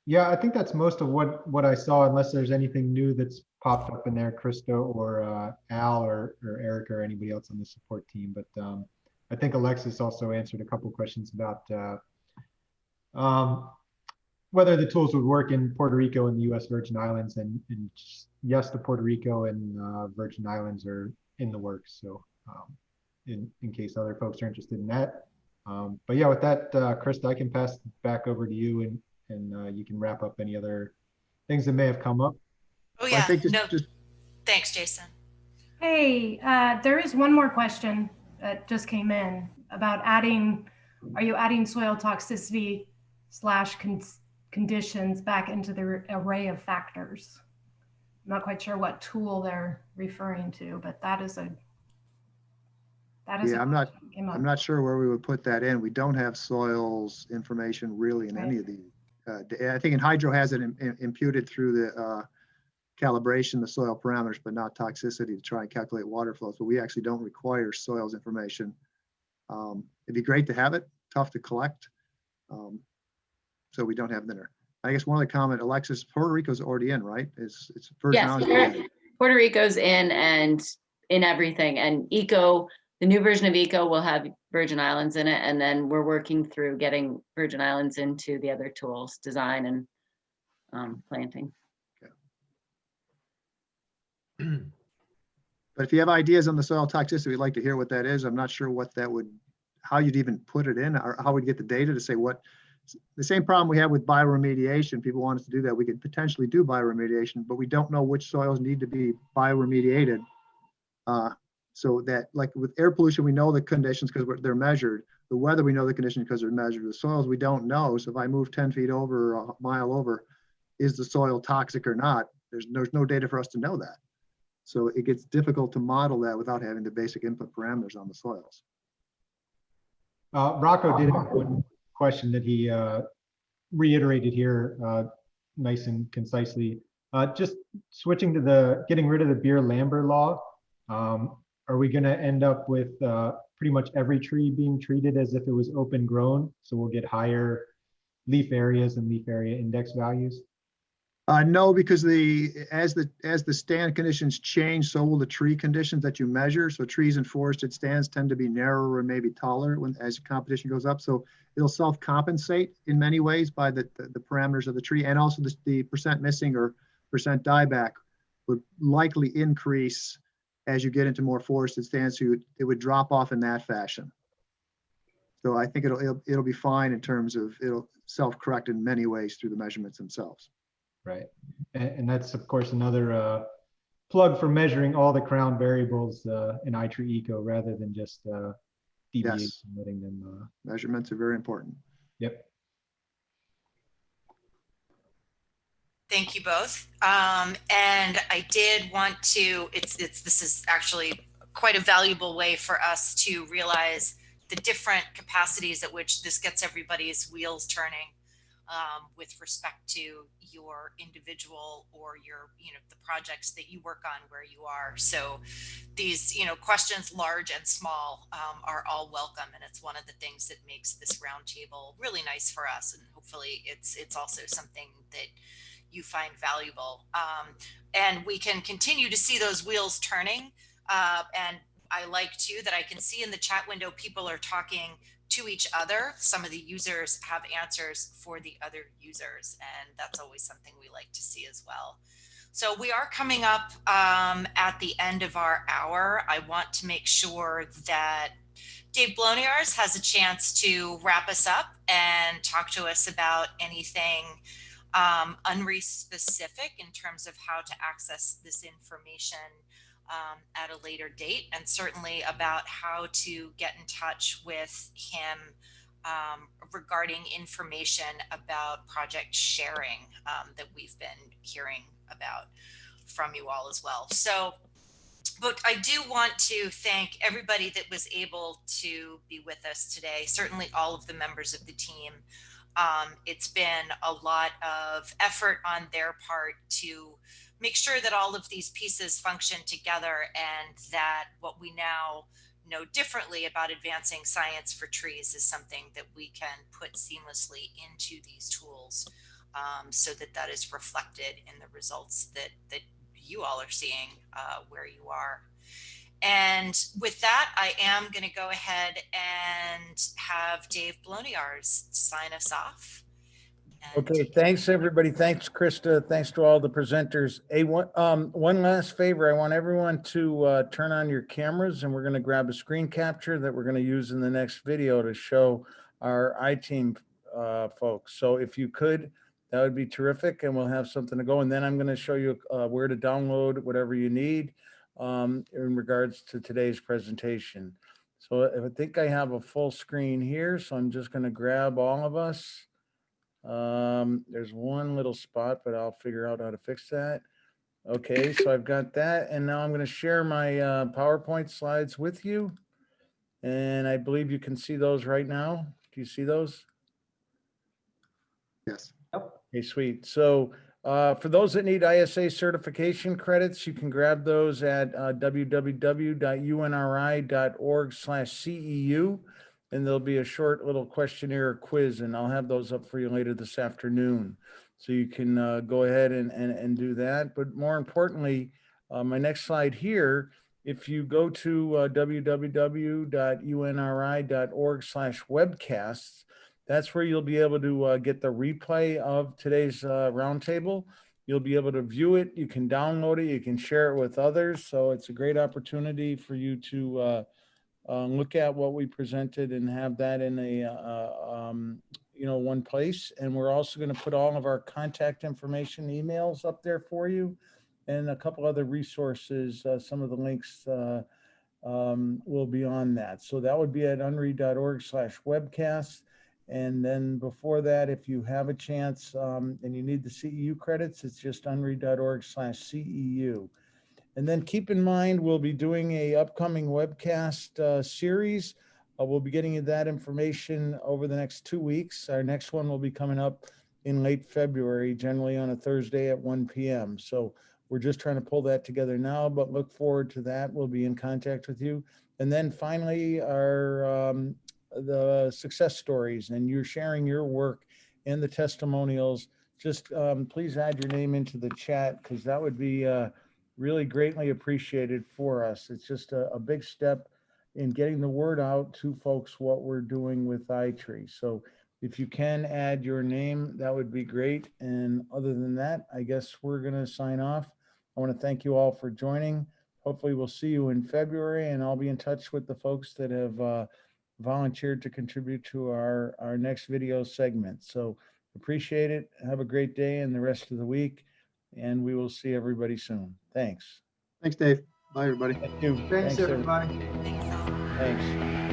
Yeah, I think that's most of what I saw, unless there's anything new that's popped up in there, Krista or Al or Eric or anybody else on the support team. But I think Alexis also answered a couple questions about whether the tools would work in Puerto Rico and the U.S. Virgin Islands, and yes, the Puerto Rico and Virgin Islands are in the works. So in case other folks are interested in that. But yeah, with that, Krista, I can pass back over to you, and you can wrap up any other things that may have come up. Oh yeah, thanks, Jason. Hey, there is one more question that just came in about are you adding soil toxicity / conditions back into the array of factors? I'm not quite sure what tool they're referring to, but that is yeah, I'm not sure where we would put that in. We don't have soils information really in any of these. I think in hydro has it imputed through the calibration, the soil parameters, but not toxicity to try and calculate water flows. But we actually don't require soils information. It'd be great to have it, tough to collect. So we don't have it in there. I guess one other comment, Alexis, Puerto Rico's already in, right? It's Virgin Yes, Islands. Puerto Rico's in and in everything, and Eco, the new version of Eco will have Virgin Islands in it, and then we're working through getting Virgin Islands into the other tools, design and planting. But if you have ideas on the soil toxicity, we'd like to hear what that is. I'm not sure what that would, how you'd even put it in, or how we'd get the data to say what. The same problem we have with bioremediation. People want us to do that. We could potentially do bioremediation, but we don't know which soils need to be bioremediated. So that, like with air pollution, we know the conditions because they're measured. The weather, we know the conditions because they're measured. The soils, we don't know. So if I move 10 feet over or a mile over, is the soil toxic or not? There's no data for us to know that. So it gets difficult to model that without having the basic input parameters on the soils. Rocco did have one question that he reiterated here nice and concisely. Just switching to getting rid of the Beer-Lambert law, are we going to end up with pretty much every tree being treated as if it was open grown? So we'll get higher leaf areas and leaf area index values? No, because as the stand conditions change, so will the tree conditions that you measure. So trees in forested stands tend to be narrower and maybe taller as competition goes up. So it'll self-compensate in many ways by the parameters of the tree, and also the percent missing or percent dieback would likely increase as you get into more forested stands. So it would drop off in that fashion. So I think it'll be fine in terms of it'll self-correct in many ways through the measurements themselves. Right. And that's, of course, another plug for measuring all the crown variables in iTree Eco rather than just deviate Yes. and letting them. Measurements are very important. Yep. Thank you both. And I did want to, this is actually quite a valuable way for us to realize the different capacities at which this gets everybody's wheels turning. With respect to your individual or your, the projects that you work on where you are. So these, questions large and small are all welcome. And it's one of the things that makes this roundtable really nice for us. And hopefully it's also something that you find valuable. And we can continue to see those wheels turning. And I like too that I can see in the chat window, people are talking to each other. Some of the users have answers for the other users, and that's always something we like to see as well. So we are coming up at the end of our hour. I want to make sure that Dave Bloniars has a chance to wrap us up and talk to us about anything UNRI specific in terms of how to access this information at a later date, and certainly about how to get in touch with him regarding information about project sharing that we've been hearing about from you all as well. So, but I do want to thank everybody that was able to be with us today, certainly all of the members of the team. It's been a lot of effort on their part to make sure that all of these pieces function together, and that what we now know differently about advancing science for trees is something that we can put seamlessly into these tools, so that is reflected in the results that you all are seeing where you are. And with that, I am going to go ahead and have Dave Bloniars sign us off. Okay, thanks everybody. Thanks, Krista. Thanks to all the presenters. Hey, one last favor. I want everyone to turn on your cameras, and we're going to grab a screen capture that we're going to use in the next video to show our iTeam folks. So if you could, that would be terrific, and we'll have something to go. And then I'm going to show you where to download whatever you need in regards to today's presentation. So I think I have a full screen here, so I'm just going to grab all of us. There's one little spot, but I'll figure out how to fix that. Okay, so I've got that, and now I'm going to share my PowerPoint slides with you, and I believe you can see those right now. Do you see those? Yes. Okay, sweet. So for those that need ISA certification credits, you can grab those at www.unri.org/CEU. and there'll be a short little questionnaire quiz, and I'll have those up for you later this afternoon. So you can go ahead and do that. But more importantly, my next slide here, if you go to www.unri.org/webcasts, that's where you'll be able to get the replay of today's roundtable. You'll be able to view it. You can download it. You can share it with others. So it's a great opportunity for you to look at what we presented and have that in a one place. And we're also going to put all of our contact information, emails up there for you, and a couple other resources. Some of the links will be on that. So that would be at unri.org/webcast. And then before that, if you have a chance and you need the CEU credits, it's just unri.org/CEU. And then keep in mind, we'll be doing a upcoming webcast series. We'll be getting you that information over the next 2 weeks. Our next one will be coming up in late February, generally on a Thursday at 1 p.m. So we're just trying to pull that together now, but look forward to that. We'll be in contact with you. And then finally, the success stories, and you're sharing your work and the testimonials. Just please add your name into the chat, because that would be really greatly appreciated for us. It's just a big step in getting the word out to folks what we're doing with iTree. So if you can add your name, that would be great. And other than that, I guess we're going to sign off. I want to thank you all for joining. Hopefully we'll see you in February, and I'll be in touch with the folks that have volunteered to contribute to our next video segment. So appreciate it. Have a great day and the rest of the week, and we will see everybody soon. Thanks. Thanks, Dave. Bye, everybody. Thank you. Thanks, everybody. Thanks all. Thanks.